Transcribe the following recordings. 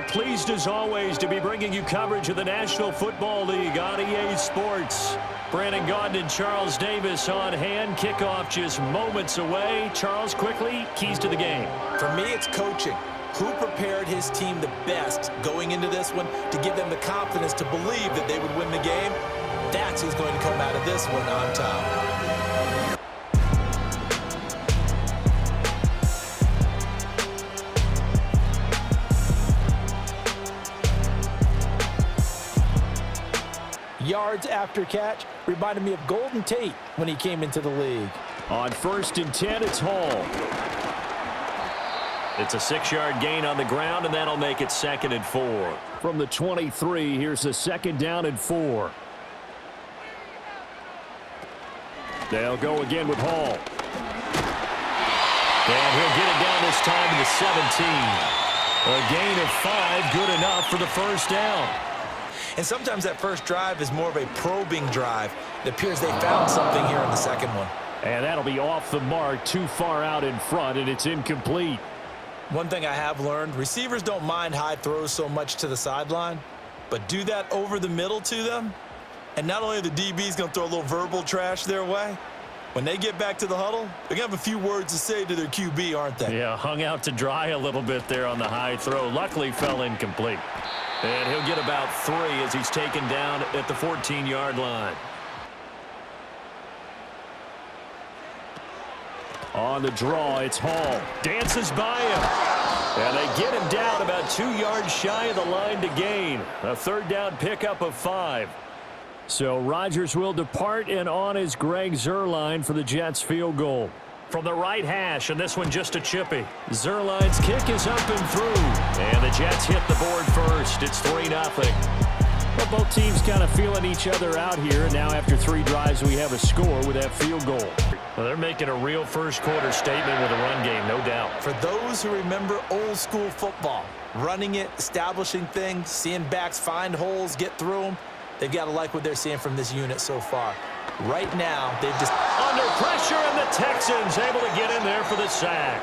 are pleased as always to be bringing you coverage of the National Football League on EA Sports. Brandon Gaudin and Charles Davis on hand. Kickoff just moments away. Charles, quickly, keys to the game. For me, it's coaching. Who prepared his team the best going into this one to give them the confidence to believe that they would win the game? That's who's going to come out of this one on top. Yards after catch reminded me of Golden Tate when he came into the league. On 1st and 10, it's Hall. It's a 6-yard gain on the ground, and that'll make it 2nd and 4. From the 23, here's a 2nd down and 4. They'll go again with Hall. And he'll get it down this time to the 17. A gain of 5, good enough for the first down. And sometimes that first drive is more of a probing drive. It appears they found something here in the second one. And that'll be off the mark, too far out in front, and it's incomplete. One thing I have learned, receivers don't mind high throws so much to the sideline, but do that over the middle to them, and not only are the DBs going to throw a little verbal trash their way, when they get back to the huddle, they're going to have a few words to say to their QB, aren't they? Yeah, hung out to dry a little bit there on the high throw. Luckily, fell incomplete. And he'll get about 3 as he's taken down at the 14-yard line. On the draw, it's Hall. Dances by him. And they get him down about 2 yards shy of the line to gain. A 3rd down pickup of 5. So Rodgers will depart, and on is Greg Zuerlein for the Jets field goal. From the right hash, and this one just a chippy. Zuerlein's kick is up and through. And the Jets hit the board first. It's 3-0. Well, both teams kind of feeling each other out here. And now after 3 drives, we have a score with that field goal. Well, they're making a real first-quarter statement with a run game, no doubt. For those who remember old-school football, running it, establishing things, seeing backs find holes, get through them, they've got to like what they're seeing from this unit so far. Right now, they've just... Under pressure, and the Texans able to get in there for the sack.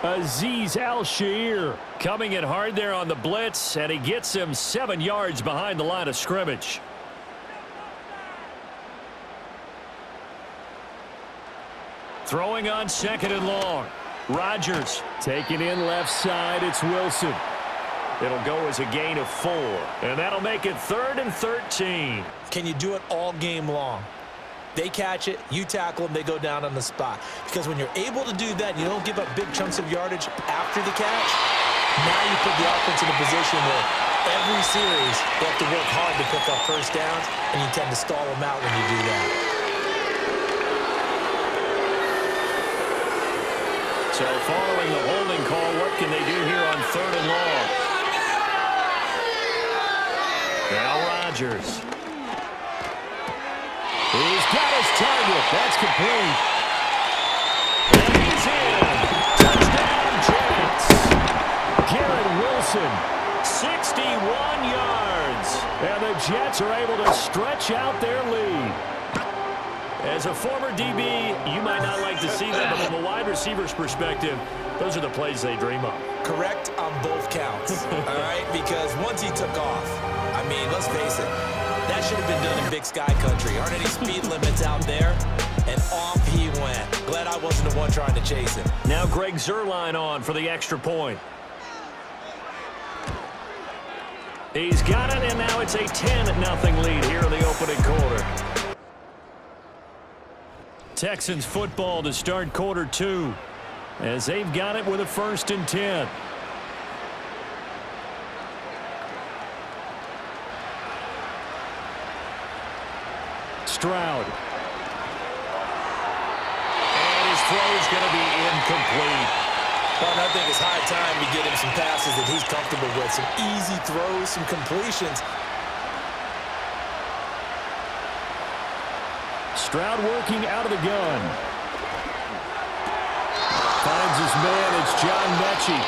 Azeez Al-Shaair coming in hard there on the blitz, and he gets him 7 yards behind the line of scrimmage. Throwing on 2nd and long. Rodgers taking in left side. It's Wilson. It'll go as a gain of 4, and that'll make it 3rd and 13. Can you do it all game long? They catch it, you tackle them, they go down on the spot. Because when you're able to do that, you don't give up big chunks of yardage after the catch. Now you put the offense in a position where every series they have to work hard to pick up first downs, and you tend to stall them out when you do that. So following the holding call, what can they do here on 3rd and long? Now Rodgers. He's got his target. That's complete. And he's in. Touchdown, Jets. Garrett Wilson, 61 yards. And the Jets are able to stretch out their lead. As a former DB, you might not like to see that, but from a wide receiver's perspective, those are the plays they dream of. Correct on both counts, all right? Because once he took off, I mean, let's face it, that should have been done in Big Sky Country. Aren't any speed limits out there? And off he went. Glad I wasn't the one trying to chase him. Now Greg Zuerlein on for the extra point. He's got it, and now it's a 10-0 lead here in the opening quarter. Texans football to start quarter 2 as they've got it with a 1st and 10. Stroud. And his throw is going to be incomplete. Well, I think it's high time we get him some passes that he's comfortable with. Some easy throws, some completions. Stroud working out of the gun. Finds his man. It's John Mechie.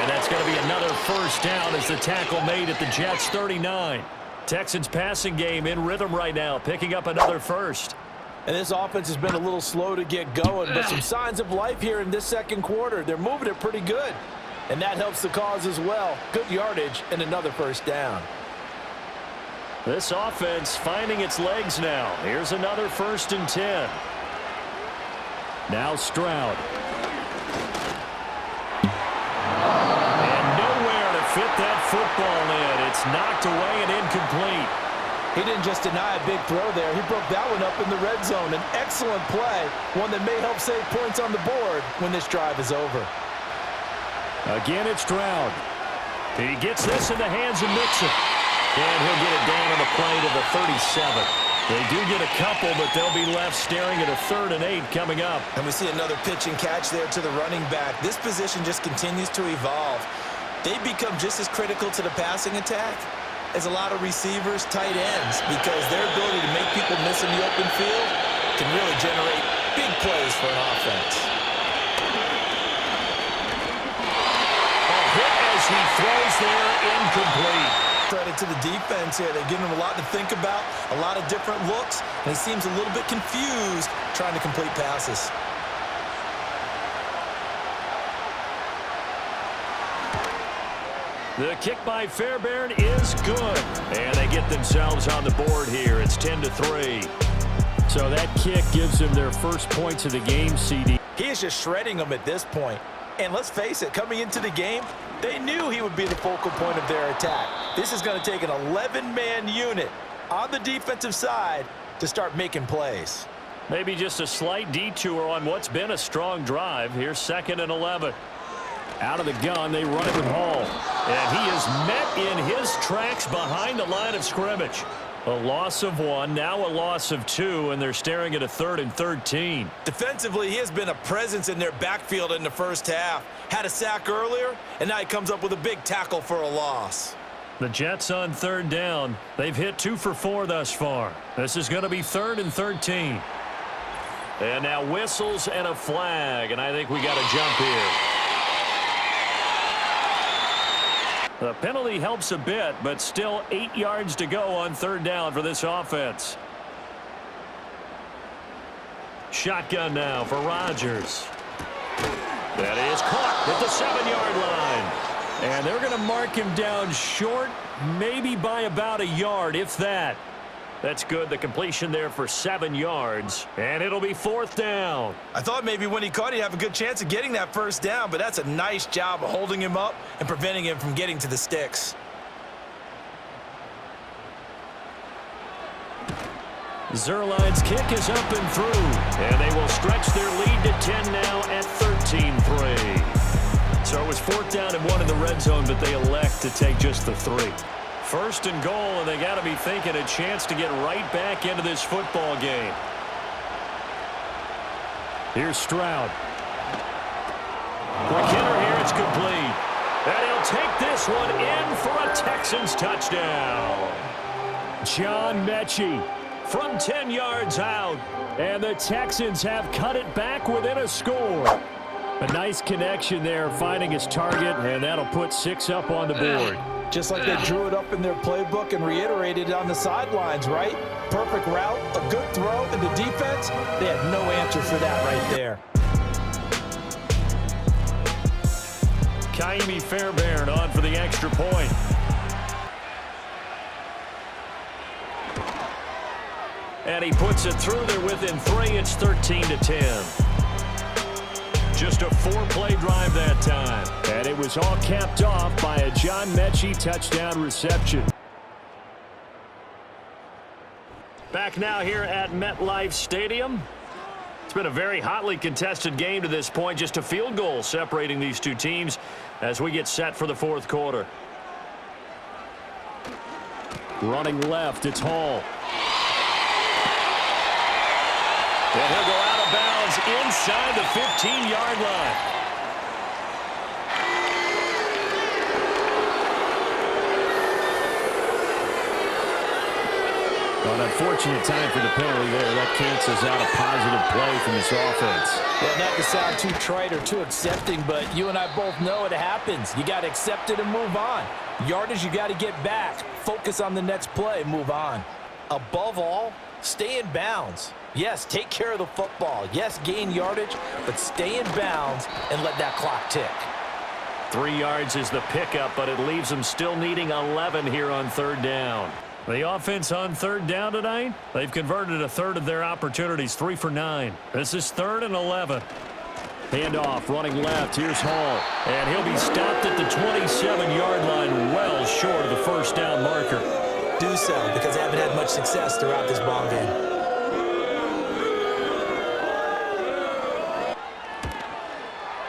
And that's going to be another first down as the tackle made at the Jets' 39. Texans passing game in rhythm right now, picking up another first. And this offense has been a little slow to get going, but some signs of life here in this second quarter. They're moving it pretty good. And that helps the cause as well. Good yardage and another first down. This offense finding its legs now. Here's another 1st and 10. Now Stroud. And nowhere to fit that football in. It's knocked away and incomplete. He didn't just deny a big throw there. He broke that one up in the red zone. An excellent play, one that may help save points on the board when this drive is over. Again, it's Stroud. He gets this in the hands of Mixon. And he'll get it down on the play to the 37. They do get a couple, but they'll be left staring at a 3rd and 8 coming up. And we see another pitch and catch there to the running back. This position just continues to evolve. They become just as critical to the passing attack as a lot of receivers, tight ends, because their ability to make people miss in the open field can really generate big plays for an offense. A hit as he throws there, incomplete. Credit to the defense here. They've given him a lot to think about, a lot of different looks, and he seems a little bit confused trying to complete passes. The kick by Fairbairn is good. And they get themselves on the board here. It's 10-3. So that kick gives them their first points of the game, CD. He is just shredding them at this point. And let's face it, coming into the game, they knew he would be the focal point of their attack. This is going to take an 11-man unit on the defensive side to start making plays. Maybe just a slight detour on what's been a strong drive. Here's 2nd and 11. Out of the gun, they run it with Hall. And he is met in his tracks behind the line of scrimmage. A loss of 1, now a loss of 2, and they're staring at a 3rd and 13. Defensively, he has been a presence in their backfield in the first half. Had a sack earlier, and now he comes up with a big tackle for a loss. The Jets on 3rd down. They've hit 2 for 4 thus far. This is going to be 3rd and 13. And now whistles and a flag, and I think we got a jump here. The penalty helps a bit, but still 8 yards to go on 3rd down for this offense. Shotgun now for Rodgers. That is caught at the 7-yard line. And they're going to mark him down short, maybe by about a yard, if that. That's good. The completion there for 7 yards. And it'll be 4th down. I thought maybe when he caught, he'd have a good chance of getting that first down, but that's a nice job of holding him up and preventing him from getting to the sticks. Zerline's kick is up and through. And they will stretch their lead to 10 now at 13-3. So it was 4th down and 1 in the red zone, but they elect to take just the 3. 1st and goal, and they got to be thinking a chance to get right back into this football game. Here's Stroud. Quick hitter here, it's complete. And he'll take this one in for a Texans touchdown. John Mechie from 10 yards out, and the Texans have cut it back within a score. A nice connection there, finding his target, and that'll put 6 up on the board. Just like they drew it up in their playbook and reiterated it on the sidelines, right? Perfect route, a good throw, and the defense, they had no answer for that right there. Kaimi Fairbairn on for the extra point. And he puts it through there within 3. It's 13-10. Just a 4-play drive that time. And it was all capped off by a John Mechie touchdown reception. Back now here at MetLife Stadium. It's been a very hotly contested game to this point. Just a field goal separating these two teams as we get set for the 4th quarter. Running left, it's Hall. And he'll go out of bounds inside the 15-yard line. Well, an unfortunate time for the penalty there. That cancels out a positive play from this offense. Well, not to sound too trite or too accepting, but you and I both know it happens. You got to accept it and move on. Yardage, you got to get back. Focus on the next play, move on. Above all, stay in bounds. Yes, take care of the football. Yes, gain yardage, but stay in bounds and let that clock tick. 3 yards is the pickup, but it leaves them still needing 11 here on third down. The offense on third down tonight, they've converted a third of their opportunities, 3 for 9. This is 3rd and 11. Handoff, running left. Here's Hall. And he'll be stopped at the 27-yard line, well short of the first down marker. Do so, because they haven't had much success throughout this ball game.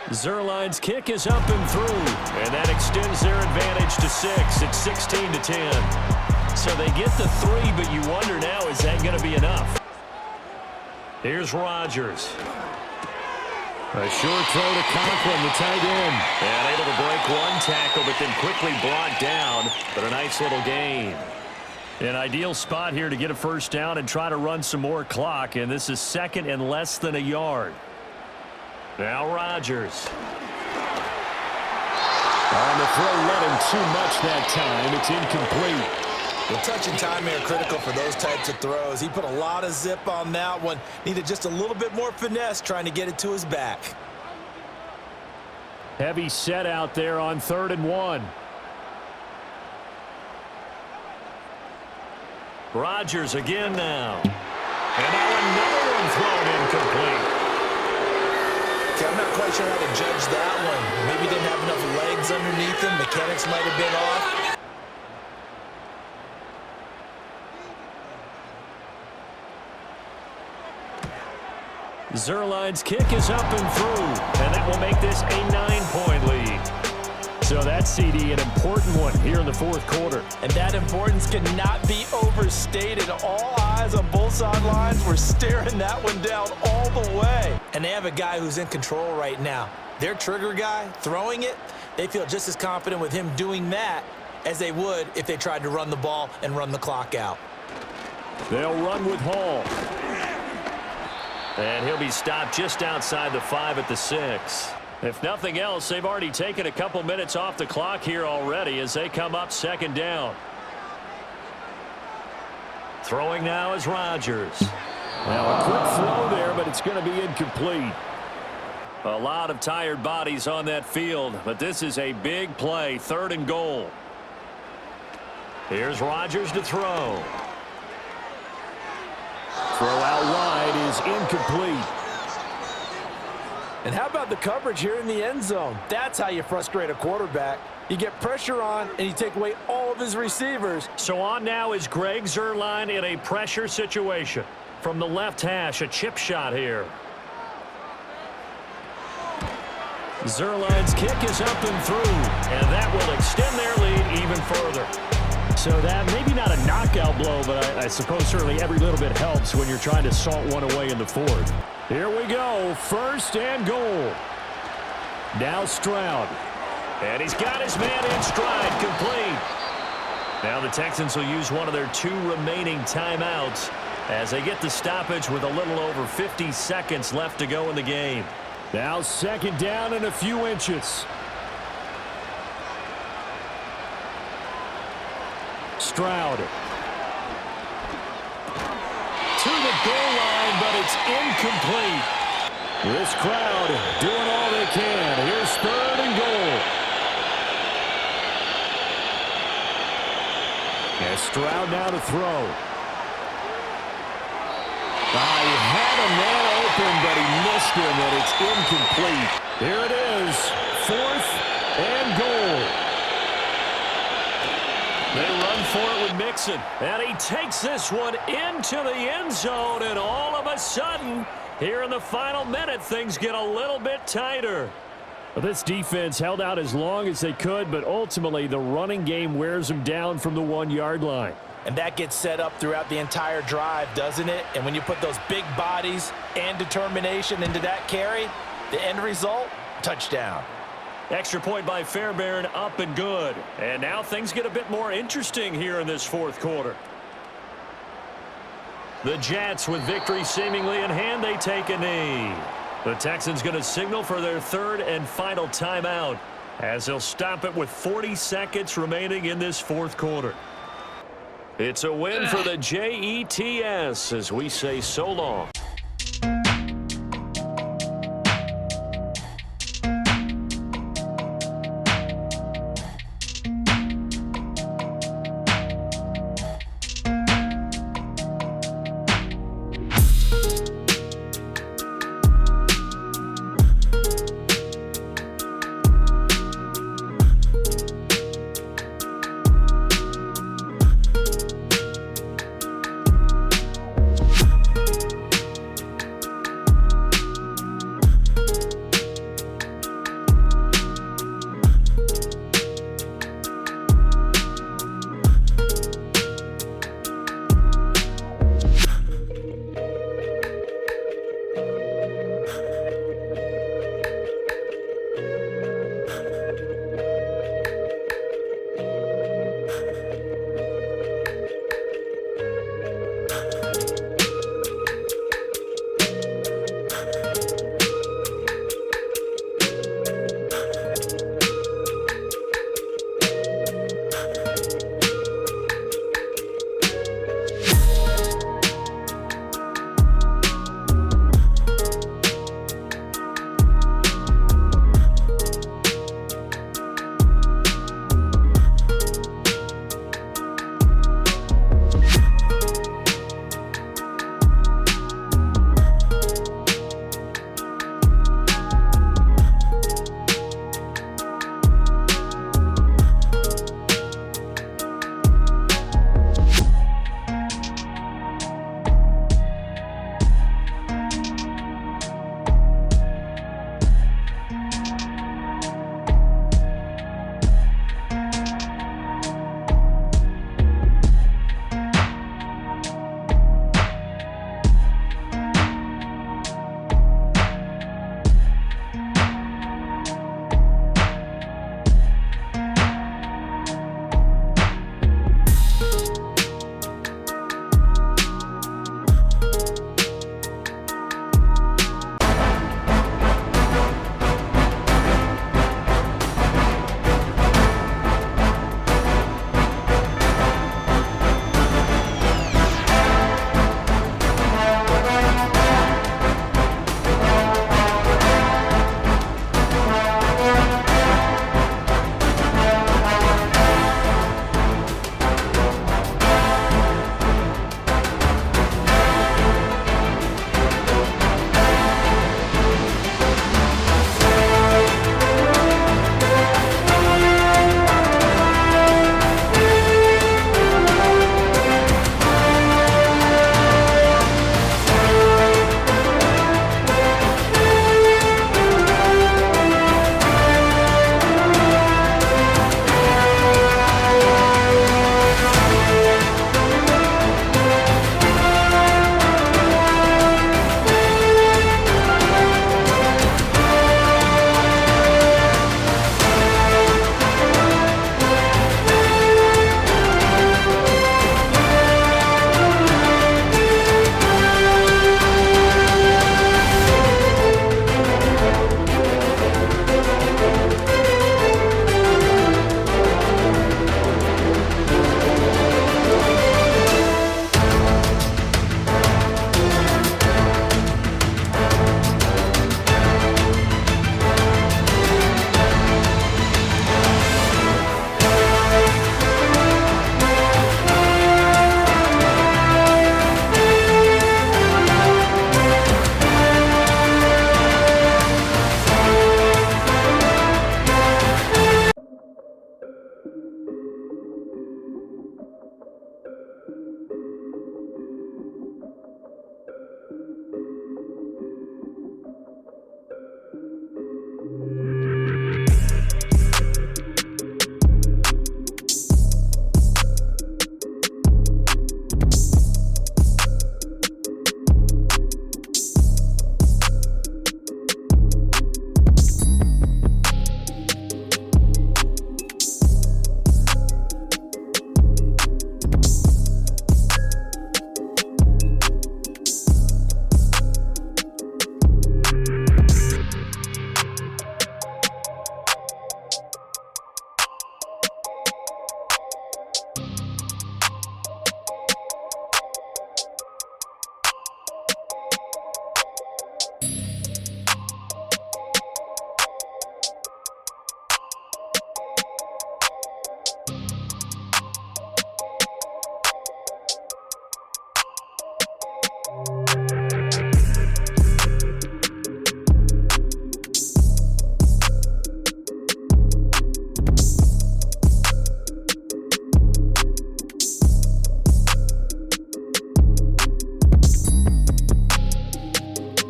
Zerline's kick is up and through, and that extends their advantage to 6. It's 16-10. So they get the 3, but you wonder now, is that going to be enough? Here's Rodgers. A short throw to Conklin, the tight end. And able to break one tackle, but then quickly brought down. But a nice little gain. An ideal spot here to get a first down and try to run some more clock. And this is 2nd and less than a yard. Now Rodgers. On the throw, let him too much that time. It's incomplete. The touch and timing are critical for those types of throws. He put a lot of zip on that one. Needed just a little bit more finesse trying to get it to his back. Heavy set out there on 3rd and 1. Rodgers again now. And now another one thrown incomplete. Okay, I'm not quite sure how to judge that one. Maybe didn't have enough legs underneath him. Mechanics might have been off. Zerline's kick is up and through, and that will make this a 9-point lead. So that CD, an important one here in the 4th quarter. And that importance cannot be overstated. All eyes on both sidelines were staring that one down all the way. And they have a guy who's in control right now. Their trigger guy, throwing it, they feel just as confident with him doing that as they would if they tried to run the ball and run the clock out. They'll run with Hall. And he'll be stopped just outside the 5 at the 6. If nothing else, they've already taken a couple minutes off the clock here already as they come up 2nd down. Throwing now is Rodgers. Now a quick throw there, but it's going to be incomplete. A lot of tired bodies on that field, but this is a big play, 3rd and goal. Here's Rodgers to throw. Throw out wide is incomplete. And how about the coverage here in the end zone? That's how you frustrate a quarterback. You get pressure on, and you take away all of his receivers. So on now is Greg Zuerlein in a pressure situation. From the left hash, a chip shot here. Zuerlein's kick is up and through, and that will extend their lead even further. So that maybe not a knockout blow, but I suppose certainly every little bit helps when you're trying to salt one away in the 4th. Here we go, 1st and goal. Now Stroud. And he's got his man in stride, complete. Now the Texans will use one of their 2 remaining timeouts as they get the stoppage with a little over 50 seconds left to go in the game. Now 2nd down and a few inches. Stroud. To the goal line, but it's incomplete. This crowd doing all they can. Here's 3rd and goal. And Stroud now to throw. He had a man open, but he missed him, and it's incomplete. Here it is, 4th and goal. They run for it with Mixon, and he takes this one into the end zone, and all of a sudden, here in the final minute, things get a little bit tighter. Well, this defense held out as long as they could, but ultimately the running game wears them down from the 1-yard line. And that gets set up throughout the entire drive, doesn't it? And when you put those big bodies and determination into that carry, the end result, touchdown. Extra point by Fairbairn, up and good. And now things get a bit more interesting here in this 4th quarter. The Jets, with victory seemingly in hand, they take a knee. The Texans going to signal for their 3rd and final timeout as they'll stop it with 40 seconds remaining in this 4th quarter. It's a win for the Jets as we say so long.